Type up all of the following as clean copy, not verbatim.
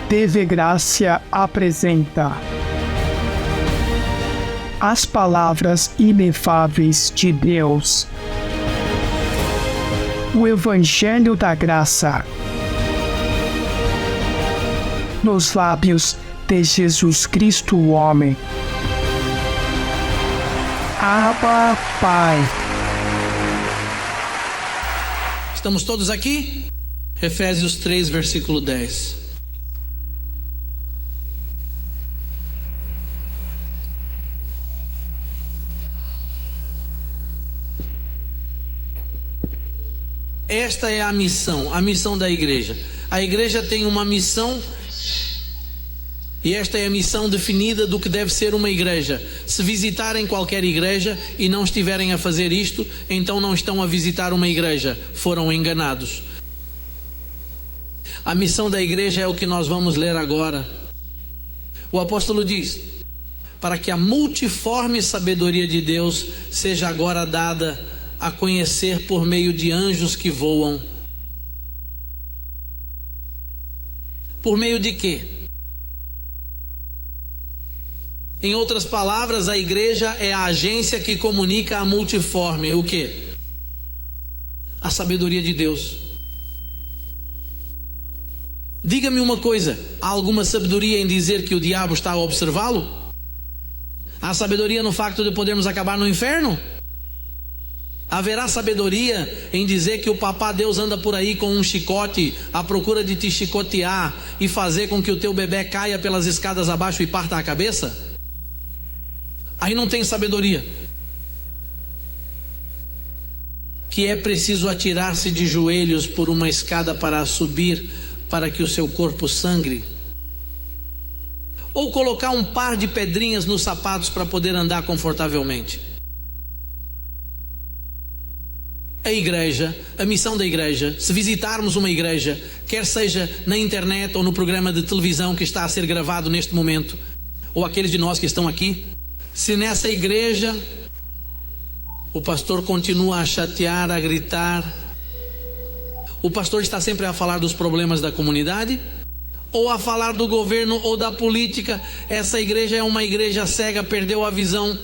TV Graça apresenta as palavras inefáveis de Deus. O Evangelho da Graça nos lábios de Jesus Cristo, o homem. Abba, Pai. Estamos todos aqui? Efésios 3, versículo 10. Esta é a missão da igreja. A igreja tem uma missão, e esta é a missão definida do que deve ser uma igreja. Se visitarem qualquer igreja e não estiverem a fazer isto, então não estão a visitar uma igreja, foram enganados. A missão da igreja é o que nós vamos ler agora. O apóstolo diz: para que a multiforme sabedoria de Deus seja agora dada a conhecer por meio de anjos que voam. Por meio de quê? Em outras palavras, a igreja é a agência que comunica a multiforme. O quê? A sabedoria de Deus. Diga-me uma coisa: há alguma sabedoria em dizer que o diabo está a observá-lo? Há sabedoria no facto de podermos acabar no inferno? Haverá sabedoria em dizer que o papá Deus anda por aí com um chicote à procura de te chicotear e fazer com que o teu bebê caia pelas escadas abaixo e parta a cabeça? Aí não tem sabedoria. Que é preciso atirar-se de joelhos por uma escada para subir, para que o seu corpo sangre? Ou colocar um par de pedrinhas nos sapatos para poder andar confortavelmente? A igreja, a missão da igreja, se visitarmos uma igreja, quer seja na internet ou no programa de televisão que está a ser gravado neste momento, ou aqueles de nós que estão aqui, se nessa igreja o pastor continua a chatear, a gritar, o pastor está sempre a falar dos problemas da comunidade, ou a falar do governo ou da política, essa igreja é uma igreja cega, perdeu a visão.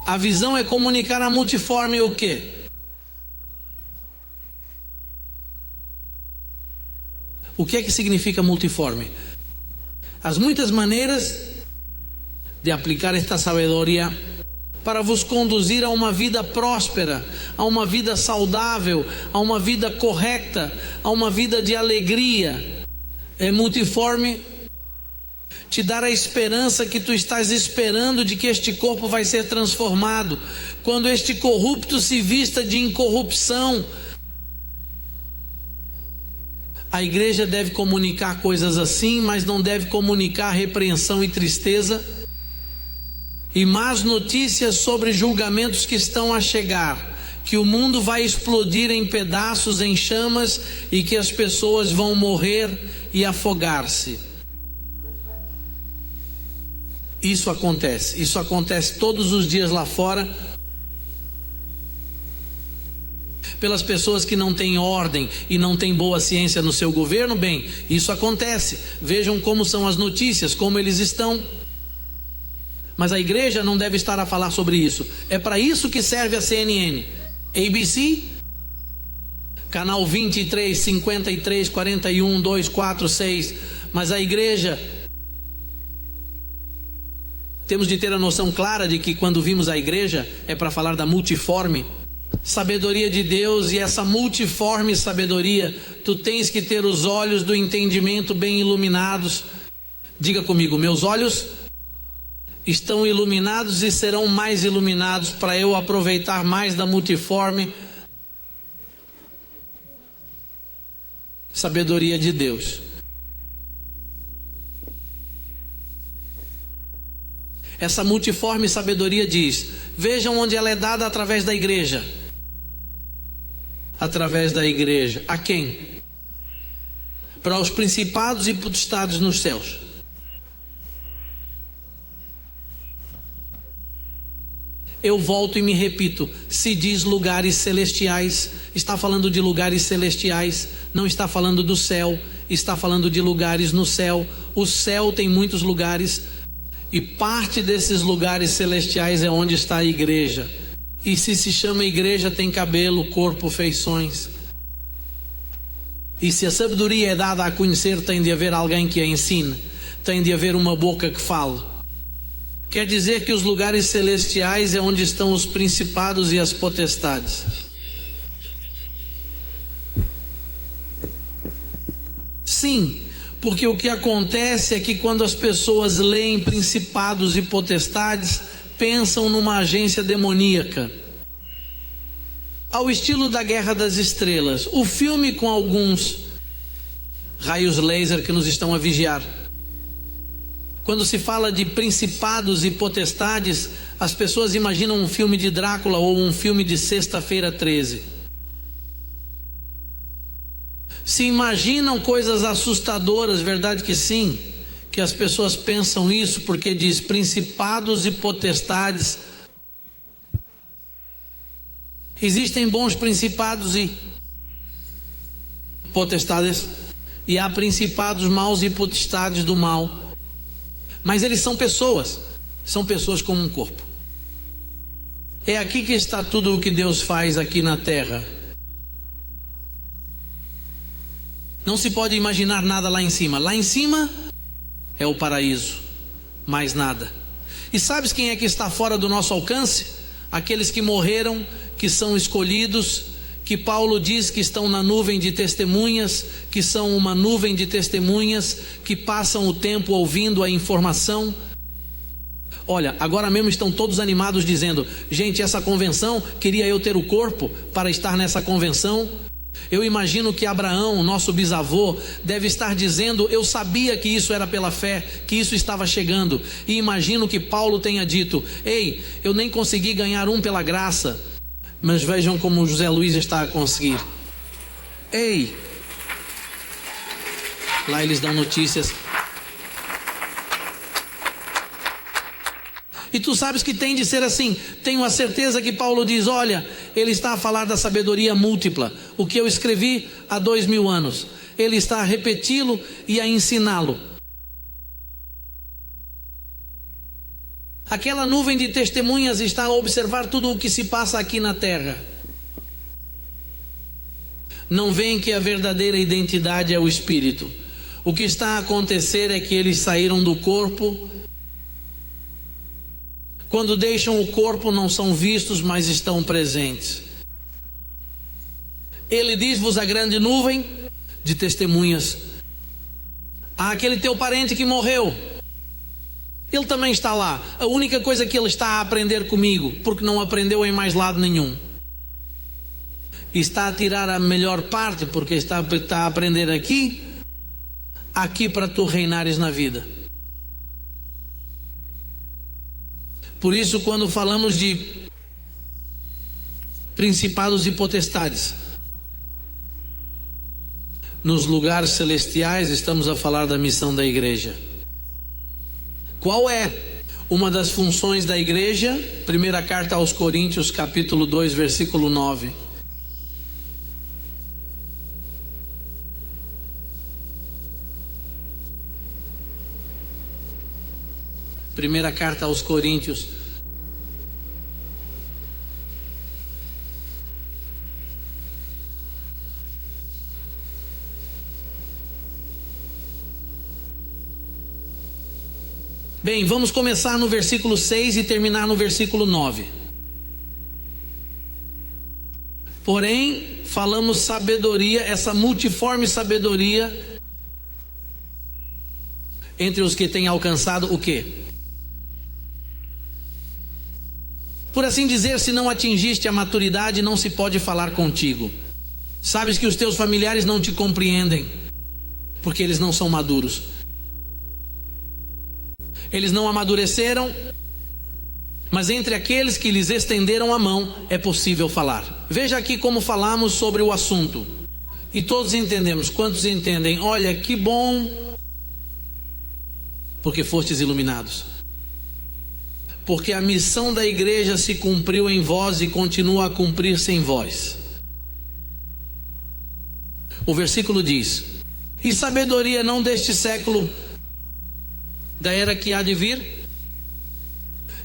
A visão é comunicar a multiforme o quê? O que é que significa multiforme? As muitas maneiras de aplicar esta sabedoria para vos conduzir a uma vida próspera, a uma vida saudável, a uma vida correta, a uma vida de alegria. É multiforme te dar a esperança que tu estás esperando de que este corpo vai ser transformado, quando este corrupto se vista de incorrupção. A igreja deve comunicar coisas assim, mas não deve comunicar repreensão e tristeza e más notícias sobre julgamentos que estão a chegar, que o mundo vai explodir em pedaços, em chamas, e que as pessoas vão morrer e afogar-se. Isso acontece todos os dias lá fora, pelas pessoas que não têm ordem e não têm boa ciência no seu governo. Bem, isso acontece. Vejam como são as notícias, como eles estão. Mas a igreja não deve estar a falar sobre isso. É para isso que serve a CNN, ABC, canal 23, 53, 41, 2, 4, 6. Mas a igreja, temos de ter a noção clara de que quando vimos a igreja é para falar da multiforme sabedoria de Deus. E essa multiforme sabedoria, tu tens que ter os olhos do entendimento bem iluminados. Diga comigo: meus olhos estão iluminados e serão mais iluminados para eu aproveitar mais da multiforme sabedoria de Deus. Essa multiforme sabedoria diz: vejam onde ela é dada através da igreja. Através da igreja. A quem? Para os principados e potestades nos céus. eu volto e me repito, se diz lugares celestiais, está falando de lugares celestiais, não está falando do céu, está falando de lugares no céu. O céu tem muitos lugares, e parte desses lugares celestiais é onde está a igreja. E se chama igreja, tem cabelo, corpo, feições. E se a sabedoria é dada a conhecer, tem de haver alguém que a ensine, tem de haver uma boca que fale. Quer dizer que os lugares celestiais é onde estão os principados e as potestades. Sim, porque o que acontece é que quando as pessoas leem principados e potestades, pensam numa agência demoníaca, ao estilo da Guerra das Estrelas, o filme com alguns raios laser que nos estão a vigiar. Quando se fala de principados e potestades, as pessoas imaginam um filme de Drácula ou um filme de Sexta-feira 13. Se imaginam coisas assustadoras, verdade que sim, que as pessoas pensam isso, porque diz principados e potestades. Existem bons principados e potestades, e há principados maus e potestades do mal. Mas eles são pessoas como um corpo. É aqui que está tudo o que Deus faz aqui na terra. Não se pode imaginar nada lá em cima. Lá em cima é o paraíso, mais nada. E sabes quem é que está fora do nosso alcance? Aqueles que morreram, que são escolhidos, que Paulo diz que estão na nuvem de testemunhas, que são uma nuvem de testemunhas, que passam o tempo ouvindo a informação. Olha, agora mesmo estão todos animados dizendo: gente, essa convenção, queria eu ter o corpo para estar nessa convenção. Eu imagino que Abraão, nosso bisavô, deve estar dizendo: eu sabia que isso era pela fé, que isso estava chegando. E imagino que Paulo tenha dito: ei, eu nem consegui ganhar um pela graça, mas vejam como o José Luiz está a conseguir. Ei, lá eles dão notícias. E tu sabes que tem de ser assim. Tenho a certeza que Paulo diz: olha, ele está a falar da sabedoria múltipla. O que eu escrevi há 2000 anos, ele está a repeti-lo e a ensiná-lo. Aquela nuvem de testemunhas está a observar tudo o que se passa aqui na terra. Não veem que a verdadeira identidade é o Espírito. O que está a acontecer é que eles saíram do corpo. Quando deixam o corpo, não são vistos, mas estão presentes. Ele diz-vos a grande nuvem de testemunhas. Há aquele teu parente que morreu. Ele também está lá. A única coisa que ele está a aprender comigo, porque não aprendeu em mais lado nenhum. E está a tirar a melhor parte, porque está a aprender aqui para tu reinares na vida. Por isso, quando falamos de principados e potestades, nos lugares celestiais, estamos a falar da missão da igreja. Qual é uma das funções da igreja? Primeira carta aos Coríntios, capítulo 2, versículo 9. Primeira carta aos Coríntios. Bem, vamos começar no versículo 6 e terminar no versículo 9. Porém, falamos sabedoria, essa multiforme sabedoria entre os que têm alcançado o quê? Por assim dizer, se não atingiste a maturidade, não se pode falar contigo. Sabes que os teus familiares não te compreendem, porque eles não são maduros. Eles não amadureceram, mas entre aqueles que lhes estenderam a mão, é possível falar. Veja aqui como falamos sobre o assunto. E todos entendemos. Quantos entendem? Olha, que bom, porque fostes iluminados. porque a missão da igreja se cumpriu em vós e continua a cumprir-se em vós. O versículo diz: e sabedoria não deste século, da era que há de vir?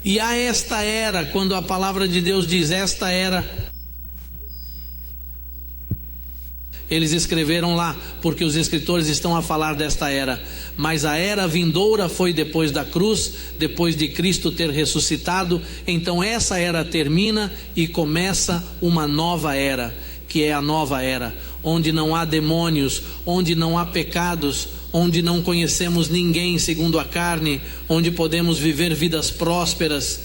E há esta era, quando a palavra de Deus diz esta era, eles escreveram lá, porque os escritores estão a falar desta era. Mas a era vindoura foi depois da cruz, depois de Cristo ter ressuscitado. Então essa era termina e começa uma nova era, que é a nova era, onde não há demônios, onde não há pecados, onde não conhecemos ninguém segundo a carne, onde podemos viver vidas prósperas.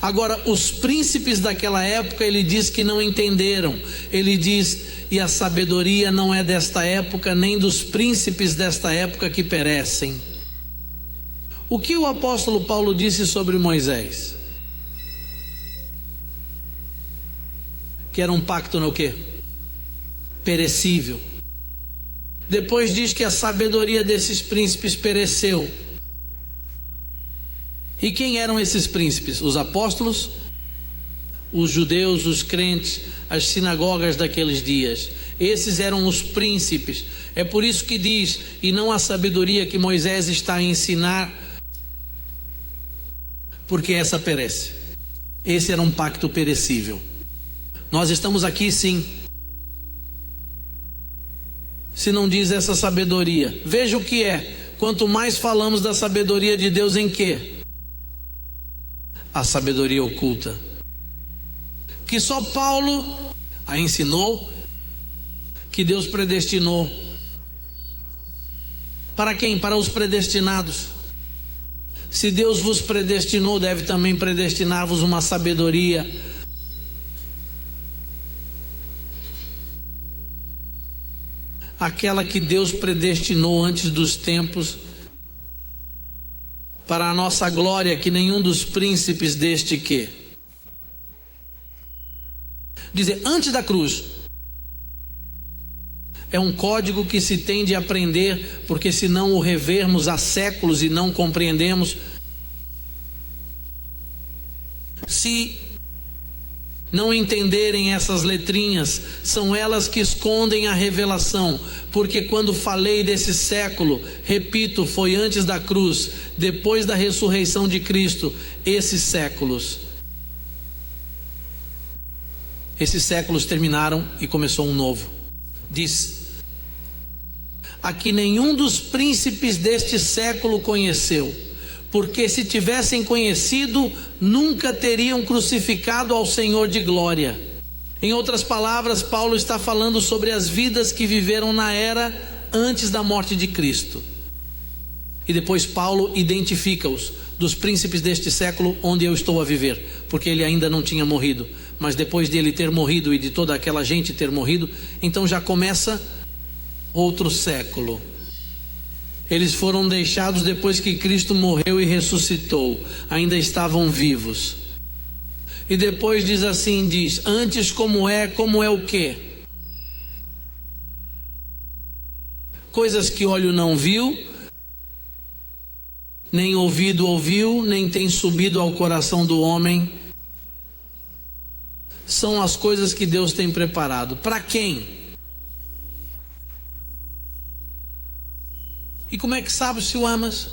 Agora, os príncipes daquela época, ele diz que não entenderam. Ele diz: e a sabedoria não é desta época, nem dos príncipes desta época que perecem. O que o apóstolo Paulo disse sobre Moisés? Que era um pacto no quê? Perecível. Depois diz que a sabedoria desses príncipes pereceu. E quem eram esses príncipes? Os apóstolos, os judeus, os crentes, as sinagogas daqueles dias. Esses eram os príncipes. É por isso que diz: e não a sabedoria que Moisés está a ensinar, porque essa perece. Esse era um pacto perecível. Nós estamos aqui sim. Se não diz essa sabedoria, veja o que é. Quanto mais falamos da sabedoria de Deus, em quê? A sabedoria oculta, que só Paulo a ensinou, que Deus predestinou. Para quem? Para os predestinados. Se Deus vos predestinou, deve também predestinar-vos uma sabedoria. Aquela que Deus predestinou antes dos tempos, para a nossa glória, que nenhum dos príncipes deste que dizer antes da cruz. É um código que se tem de aprender, porque se não o revermos há séculos e não compreendemos, se não entenderem essas letrinhas, são elas que escondem a revelação. Porque quando falei desse século, repito, foi antes da cruz, depois da ressurreição de Cristo. Esses séculos terminaram e começou um novo. Diz: a que nenhum dos príncipes deste século conheceu, porque se tivessem conhecido, nunca teriam crucificado ao Senhor de glória. Em outras palavras, Paulo está falando sobre as vidas que viveram na era antes da morte de Cristo. E depois Paulo identifica-os dos príncipes deste século onde eu estou a viver, porque ele ainda não tinha morrido. Mas depois de ele ter morrido e de toda aquela gente ter morrido, então já começa outro século. Eles foram deixados depois que Cristo morreu e ressuscitou, ainda estavam vivos. E depois diz assim, antes como é o quê? Coisas que olho não viu, nem ouvido ouviu, nem tem subido ao coração do homem, são as coisas que Deus tem preparado. Para quem? E como é que sabe se o amas?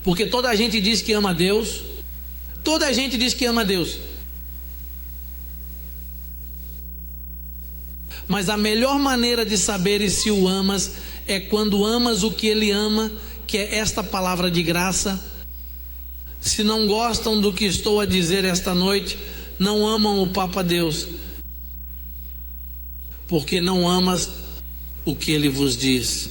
Porque toda a gente diz que ama a Deus. Toda a gente diz que ama a Deus. Mas a melhor maneira de saber se o amas é quando amas o que Ele ama, que é esta palavra de graça. Se não gostam do que estou a dizer esta noite, não amam o Papa Deus, porque não amas o que Ele vos diz.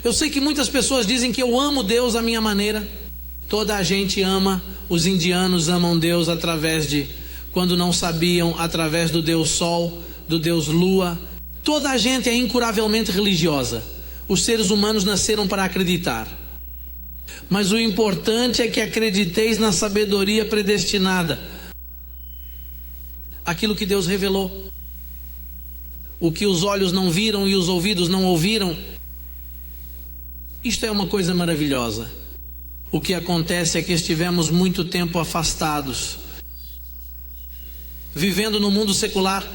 Eu sei que muitas pessoas dizem que eu amo Deus à minha maneira. Toda a gente ama. Os indianos amam Deus através de, quando não sabiam, através do Deus Sol, do Deus Lua. Toda a gente é incuravelmente religiosa. Os seres humanos nasceram para acreditar. Mas o importante é que acrediteis na sabedoria predestinada. Aquilo que Deus revelou. O que os olhos não viram e os ouvidos não ouviram, Isto é uma coisa maravilhosa. O que acontece é que estivemos muito tempo afastados, vivendo no mundo secular,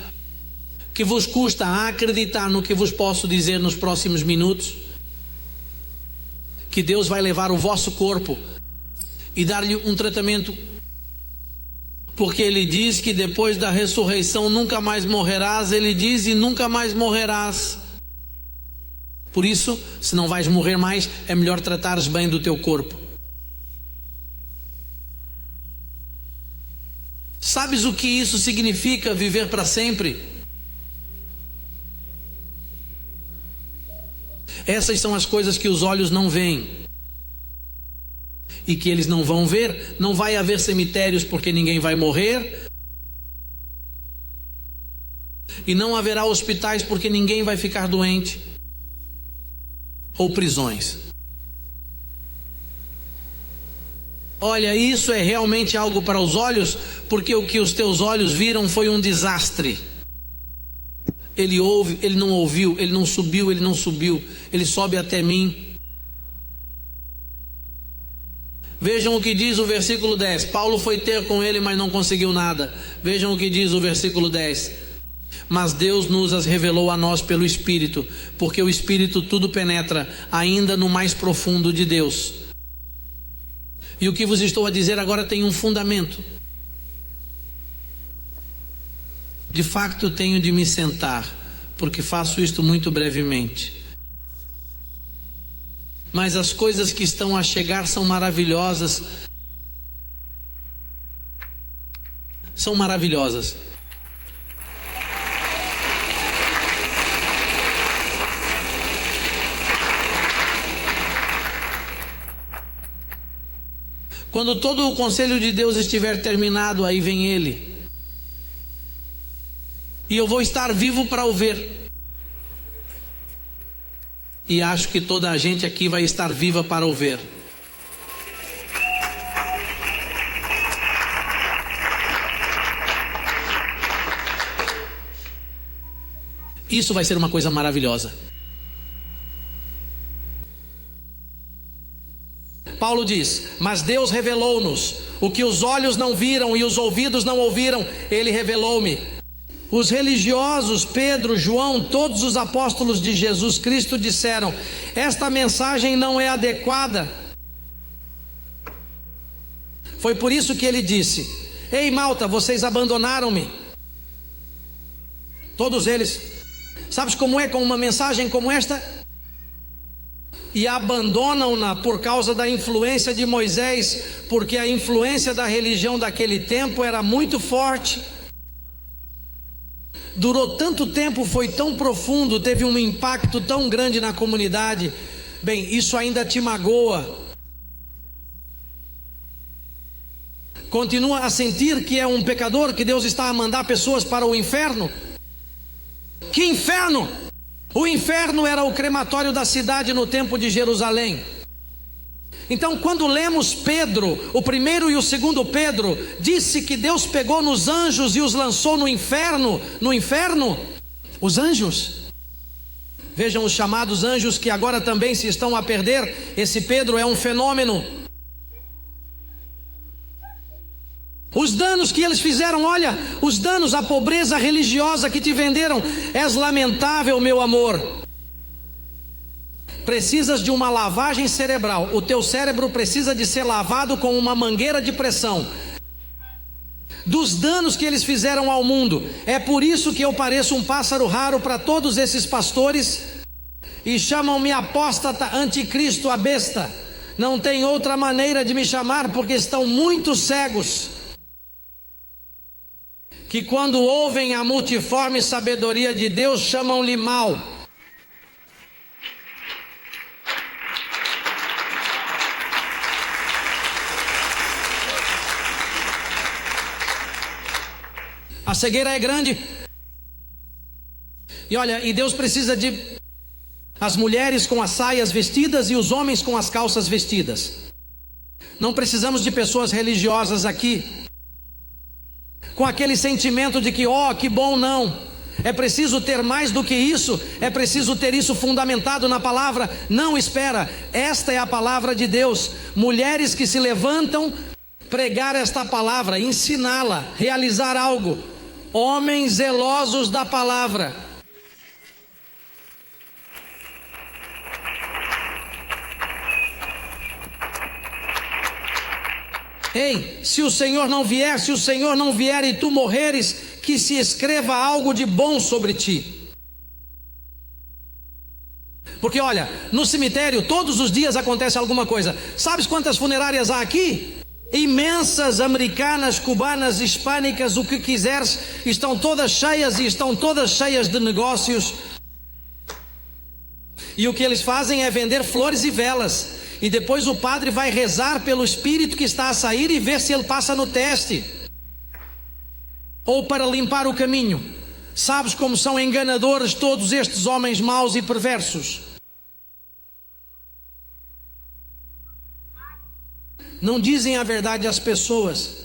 que vos custa acreditar no que vos posso dizer nos próximos minutos, que Deus vai levar o vosso corpo e dar-lhe um tratamento, porque Ele diz que depois da ressurreição nunca mais morrerás. Ele diz: e nunca mais morrerás. Por isso, se não vais morrer mais, é melhor tratares bem do teu corpo. Sabes o que isso significa, viver para sempre? Essas são as coisas que os olhos não veem e que eles não vão ver. Não vai haver cemitérios, porque ninguém vai morrer, e não haverá hospitais, porque ninguém vai ficar doente, ou prisões. Olha, isso é realmente algo para os olhos, porque o que os teus olhos viram foi um desastre. Ele ouve, ele não ouviu, ele não subiu, ele não subiu, ele sobe até mim. Vejam o que diz o versículo 10. Paulo foi ter com ele, mas não conseguiu nada. Vejam o que diz o versículo 10. Mas Deus nos as revelou a nós pelo Espírito, porque o Espírito tudo penetra, ainda no mais profundo de Deus. E o que vos estou a dizer agora tem um fundamento. De facto, tenho de me sentar, porque faço isto muito brevemente. Mas as coisas que estão a chegar são maravilhosas. São maravilhosas. Quando todo o conselho de Deus estiver terminado, aí vem Ele. E eu vou estar vivo para o ver. E acho que toda a gente aqui vai estar viva para o ver. Isso vai ser uma coisa maravilhosa. Paulo diz: mas Deus revelou-nos o que os olhos não viram e os ouvidos não ouviram, Ele revelou-me. Os religiosos, Pedro, João, todos os apóstolos de Jesus Cristo disseram: esta mensagem não é adequada. Foi por isso que ele disse: ei Malta, vocês abandonaram-me. Todos eles. Sabes como é com uma mensagem como esta? E abandonam-na por causa da influência de Moisés, porque a influência da religião daquele tempo era muito forte. Durou tanto tempo, foi tão profundo, teve um impacto tão grande na comunidade. Bem, isso ainda te magoa. Continua a sentir que é um pecador, que Deus está a mandar pessoas para o inferno? Que inferno? O inferno era o crematório da cidade no tempo de Jerusalém. Então, quando lemos Pedro, o primeiro e o segundo Pedro, disse que Deus pegou nos anjos e os lançou no inferno. No inferno, os anjos. Vejam os chamados anjos que agora também se estão a perder. Esse Pedro é um fenômeno. Os danos que eles fizeram, olha, os danos, a pobreza religiosa que te venderam. És lamentável, meu amor. Precisas de uma lavagem cerebral. O teu cérebro precisa de ser lavado com uma mangueira de pressão. Dos danos que eles fizeram ao mundo. É por isso que eu pareço um pássaro raro para todos esses pastores. E chamam-me apóstata, anticristo, a besta. Não tem outra maneira de me chamar, porque estão muito cegos, que quando ouvem a multiforme sabedoria de Deus, chamam-lhe mal. A cegueira é grande. E olha, e Deus precisa de as mulheres com as saias vestidas e os homens com as calças vestidas. Não precisamos de pessoas religiosas aqui, com aquele sentimento de que, que bom, não. É preciso ter mais do que isso, é preciso ter isso fundamentado na palavra. Não, espera, esta é a palavra de Deus. Mulheres que se levantam, pregar esta palavra, ensiná-la, realizar algo. Homens zelosos da palavra. Ei, se o Senhor não vier e tu morreres, que se escreva algo de bom sobre ti. Porque olha, no cemitério todos os dias acontece alguma coisa. Sabes quantas funerárias há aqui? Imensas, americanas, cubanas, hispânicas, o que quiseres, estão todas cheias e estão todas cheias de negócios. E o que eles fazem é vender flores e velas. E depois o padre vai rezar pelo espírito que está a sair e ver se ele passa no teste. Ou para limpar o caminho. Sabes como são enganadores todos estes homens maus e perversos? Não dizem a verdade às pessoas.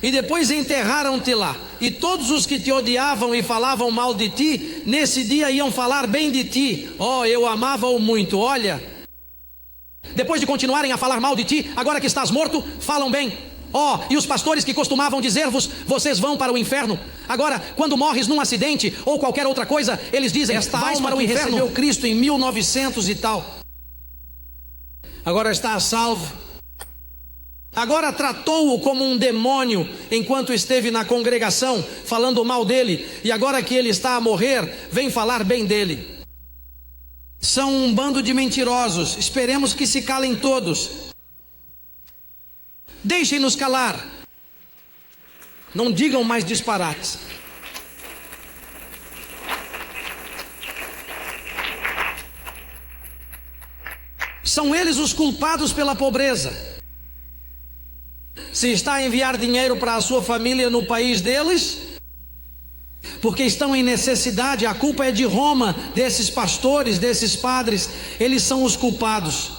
E depois enterraram-te lá. E todos os que te odiavam e falavam mal de ti, nesse dia iam falar bem de ti. Oh, eu amava-o muito, olha. Depois de continuarem a falar mal de ti, agora que estás morto, falam bem. Oh, e os pastores que costumavam dizer-vos, vocês vão para o inferno. Agora, quando morres num acidente ou qualquer outra coisa, eles dizem, esta alma que recebeu Cristo em 1900 e tal, agora está a salvo. Agora tratou-o como um demônio enquanto esteve na congregação falando mal dele, e agora que ele está a morrer, vem falar bem dele. São um bando de mentirosos. Esperemos que se calem todos. Deixem-nos calar. Não digam mais disparates. São eles os culpados pela pobreza. Se está a enviar dinheiro para a sua família no país deles, porque estão em necessidade, a culpa é de Roma, desses pastores, desses padres. Eles são os culpados.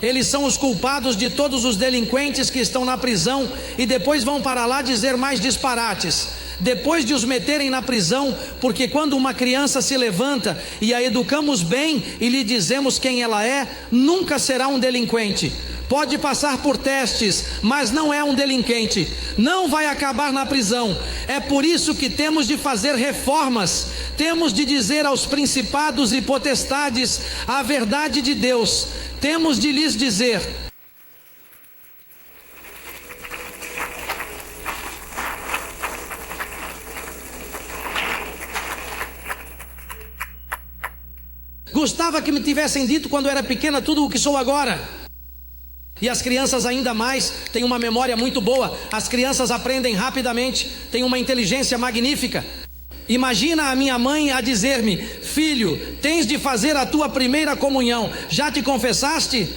Eles são os culpados de todos os delinquentes que estão na prisão e depois vão para lá dizer mais disparates. Depois de os meterem na prisão, porque quando uma criança se levanta e a educamos bem e lhe dizemos quem ela é, nunca será um delinquente. Pode passar por testes, mas não é um delinquente. Não vai acabar na prisão. É por isso que temos de fazer reformas. Temos de dizer aos principados e potestades a verdade de Deus. Temos de lhes dizer: gostava que me tivessem dito quando era pequena tudo o que sou agora. E as crianças ainda mais têm uma memória muito boa. As crianças aprendem rapidamente, têm uma inteligência magnífica. Imagina a minha mãe a dizer-me: filho, tens de fazer a tua primeira comunhão. Já te confessaste?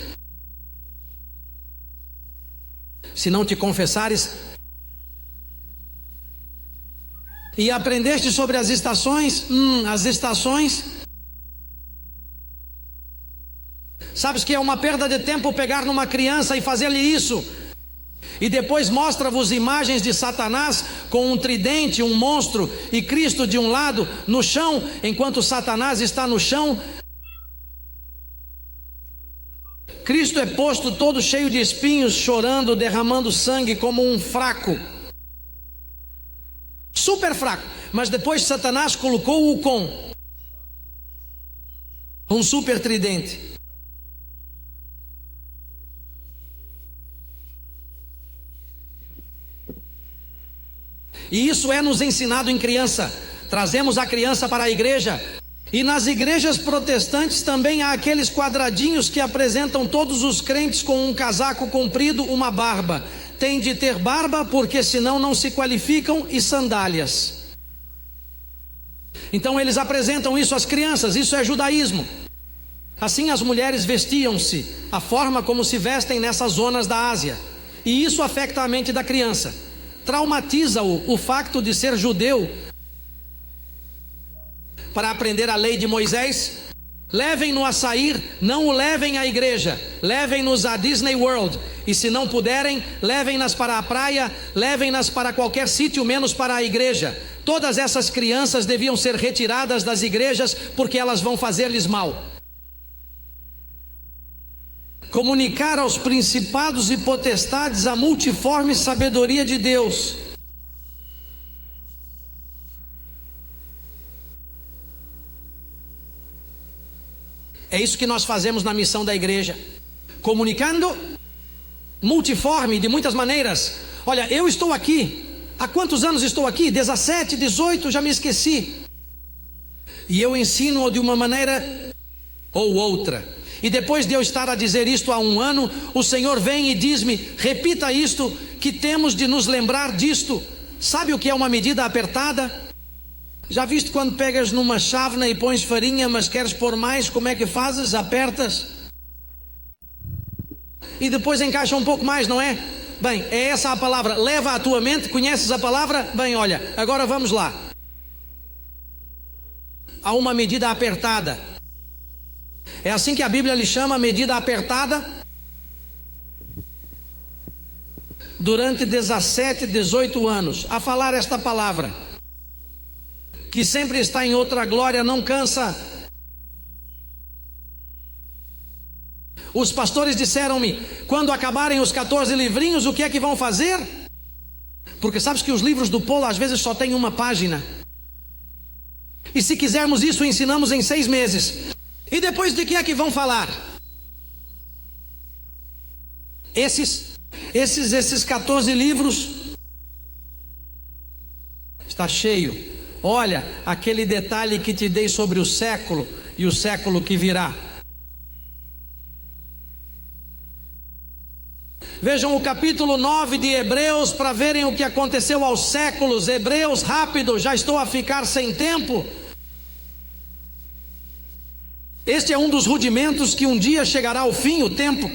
Se não te confessares, e aprendeste sobre as estações? As estações. Sabes que é uma perda de tempo pegar numa criança e fazer-lhe isso. E depois mostra-vos imagens de Satanás com um tridente, um monstro, e Cristo de um lado, no chão, enquanto Satanás está no chão. Cristo é posto todo cheio de espinhos, chorando, derramando sangue como um fraco. Super fraco. Mas depois Satanás colocou-o com um super tridente. E isso é nos ensinado em criança. Trazemos a criança para a igreja. E nas igrejas protestantes também há aqueles quadradinhos que apresentam todos os crentes com um casaco comprido, uma barba. Tem de ter barba porque senão não se qualificam, e sandálias. Então eles apresentam isso às crianças. Isso é judaísmo. Assim as mulheres vestiam-se, a forma como se vestem nessas zonas da Ásia. E isso afeta a mente da criança. Traumatiza-o o facto de ser judeu para aprender a lei de Moisés, Levem-no a sair, não o levem à igreja, levem-nos à Disney World. E se não puderem, levem-nas para a praia, levem-nas para qualquer sítio, menos para a igreja. Todas essas crianças deviam ser retiradas das igrejas, porque elas vão fazer-lhes mal. Comunicar aos principados e potestades a multiforme sabedoria de Deus. É isso que nós fazemos na missão da igreja, comunicando multiforme, de muitas maneiras. Olha, eu estou aqui, há quantos anos estou aqui? 17, 18, já me esqueci. E eu ensino de uma maneira ou outra. E depois de eu estar a dizer isto há um ano, o Senhor vem e diz-me: repita isto, que temos de nos lembrar disto. Sabe o que é uma medida apertada? Já viste quando pegas numa chávena e pões farinha, mas queres pôr mais, como é que fazes? Apertas e depois encaixa um pouco mais, não é? Bem, é essa a palavra. Leva à tua mente. Conheces a palavra? Bem, olha, agora vamos lá. Há uma medida apertada. É assim que a Bíblia lhe chama, medida apertada. Durante 17, 18 anos a falar esta palavra, que sempre está em outra glória, não cansa. Os pastores disseram-me, quando acabarem os 14 livrinhos, o que é que vão fazer? Porque sabes que os livros do Polo às vezes só têm uma página. E se quisermos isso, ensinamos em 6 meses. E depois de que é que vão falar? Esses 14 livros está cheio. Olha, aquele detalhe que te dei sobre o século e o século que virá. Vejam o capítulo 9 de Hebreus para verem o que aconteceu aos séculos. Hebreus, rápido, já estou a ficar sem tempo. Este é um dos rudimentos que um dia chegará ao fim, o tempo.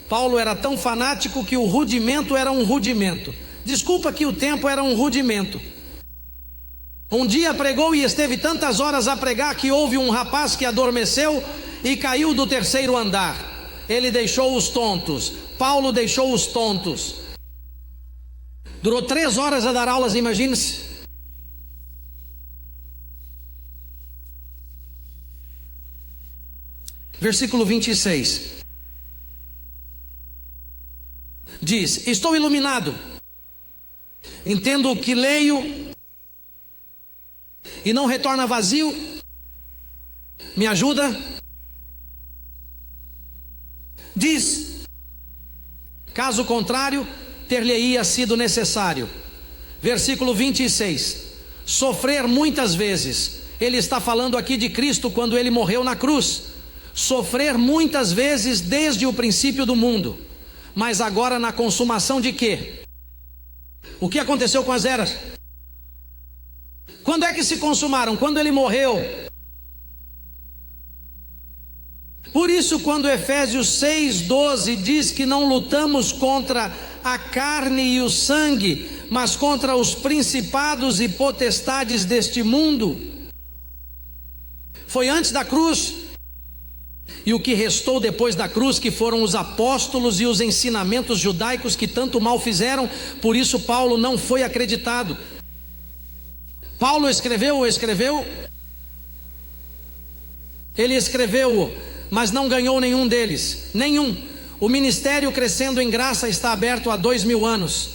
Paulo era tão fanático que o rudimento era um rudimento. Desculpa que o tempo era um rudimento. Um dia pregou e esteve tantas horas a pregar que houve um rapaz que adormeceu e caiu do 3º andar. Ele deixou os tontos. Paulo deixou os tontos. Durou 3 horas a dar aulas, imagine-se. Versículo 26. Diz: estou iluminado, entendo o que leio e não retorna vazio. Me ajuda? Diz: caso contrário, ter-lhe-ia sido necessário. Versículo 26. Sofrer muitas vezes. Ele está falando aqui de Cristo quando ele morreu na cruz. Sofrer muitas vezes desde o princípio do mundo. Mas agora na consumação de quê? O que aconteceu com as eras? Quando é que se consumaram? Quando ele morreu. Por isso, quando Efésios 6:12 diz que não lutamos contra a carne e o sangue, mas contra os principados e potestades deste mundo, foi antes da cruz. E o que restou depois da cruz, que foram os apóstolos e os ensinamentos judaicos que tanto mal fizeram. Por isso Paulo não foi acreditado. Paulo escreveu, ele escreveu, mas não ganhou nenhum deles, nenhum. O ministério Crescendo em Graça está aberto há 2000 anos.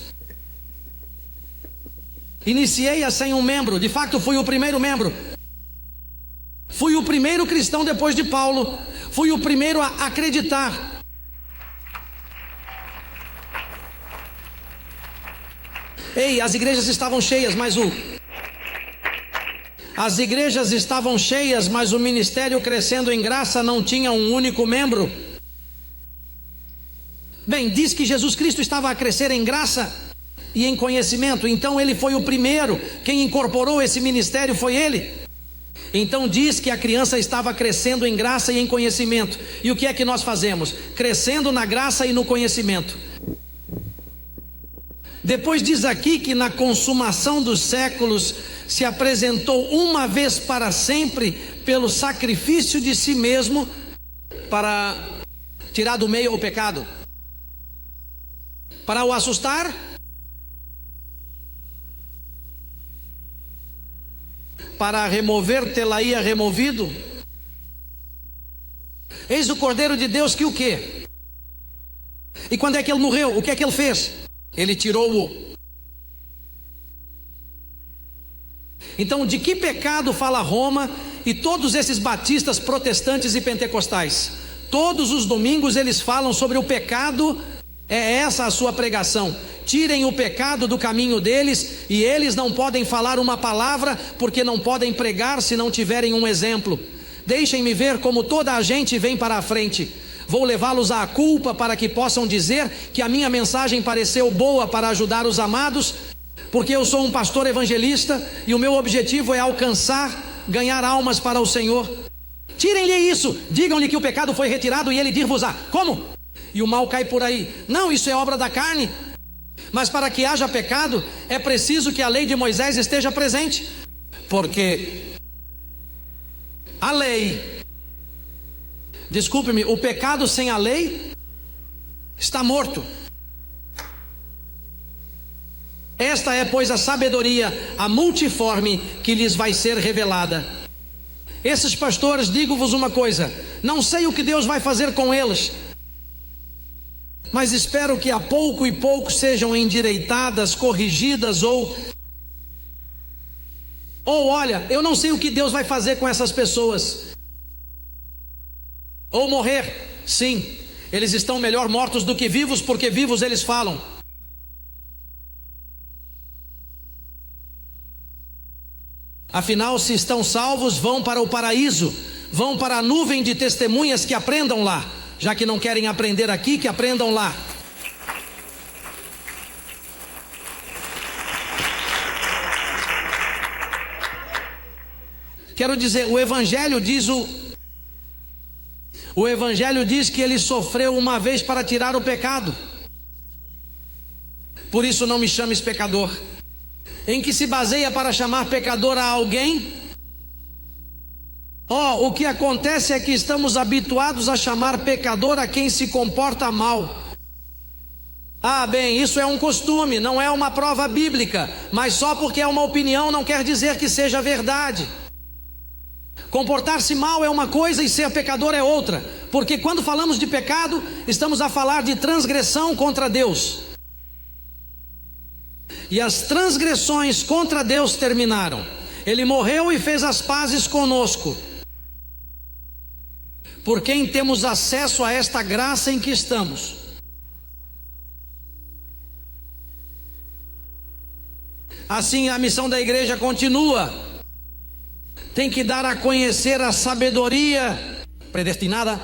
Iniciei-a sem um membro, de facto fui o primeiro membro. Fui o primeiro cristão depois de Paulo. Fui o primeiro a acreditar. Ei, as igrejas estavam cheias, mas as igrejas estavam cheias, mas o ministério Crescendo em Graça não tinha um único membro. Bem, diz que Jesus Cristo estava a crescer em graça e em conhecimento. Então ele foi o primeiro. Quem incorporou esse ministério foi ele. Então diz que a criança estava crescendo em graça e em conhecimento. E o que é que nós fazemos? Crescendo na graça e no conhecimento. Depois diz aqui que na consumação dos séculos se apresentou uma vez para sempre pelo sacrifício de si mesmo para tirar do meio o pecado. Para o assustar? Para remover, tê-la-ia removido? Eis o Cordeiro de Deus que o quê? E quando é que ele morreu? O que é que ele fez? Ele tirou-o. Então, de que pecado fala Roma e todos esses batistas, protestantes e pentecostais? Todos os domingos eles falam sobre o pecado. É essa a sua pregação. Tirem o pecado do caminho deles, e eles não podem falar uma palavra, porque não podem pregar se não tiverem um exemplo. Deixem-me ver como toda a gente vem para a frente. Vou levá-los à culpa para que possam dizer que a minha mensagem pareceu boa para ajudar os amados, porque eu sou um pastor evangelista e o meu objetivo é alcançar, ganhar almas para o Senhor. Tirem-lhe isso, digam-lhe que o pecado foi retirado e ele dir-vos-á: como? E o mal cai por aí. Não, isso é obra da carne. Mas para que haja pecado, é preciso que a lei de Moisés esteja presente. Porque a lei, desculpe-me, o pecado sem a lei está morto. Esta é, pois, a sabedoria, a multiforme, que lhes vai ser revelada. Esses pastores, digo-vos uma coisa: não sei o que Deus vai fazer com eles, mas espero que a pouco e pouco sejam endireitadas, corrigidas ou olha, eu não sei o que Deus vai fazer com essas pessoas. Ou morrer. Sim, eles estão melhor mortos do que vivos, porque vivos eles falam. Afinal, se estão salvos, vão para o paraíso, vão para a nuvem de testemunhas, que aprendam lá. Já que não querem aprender aqui, que aprendam lá. Quero dizer, o Evangelho diz que ele sofreu uma vez para tirar o pecado. Por isso não me chames pecador. Em que se baseia para chamar pecador a alguém? O que acontece é que estamos habituados a chamar pecador a quem se comporta mal. Bem, isso é um costume, não é uma prova bíblica, mas só porque é uma opinião não quer dizer que seja verdade. Comportar-se mal é uma coisa e ser pecador é outra, porque quando falamos de pecado, estamos a falar de transgressão contra Deus. E as transgressões contra Deus terminaram. Ele morreu e fez as pazes conosco, por quem temos acesso a esta graça em que estamos. Assim a missão da igreja continua. Tem que dar a conhecer a sabedoria predestinada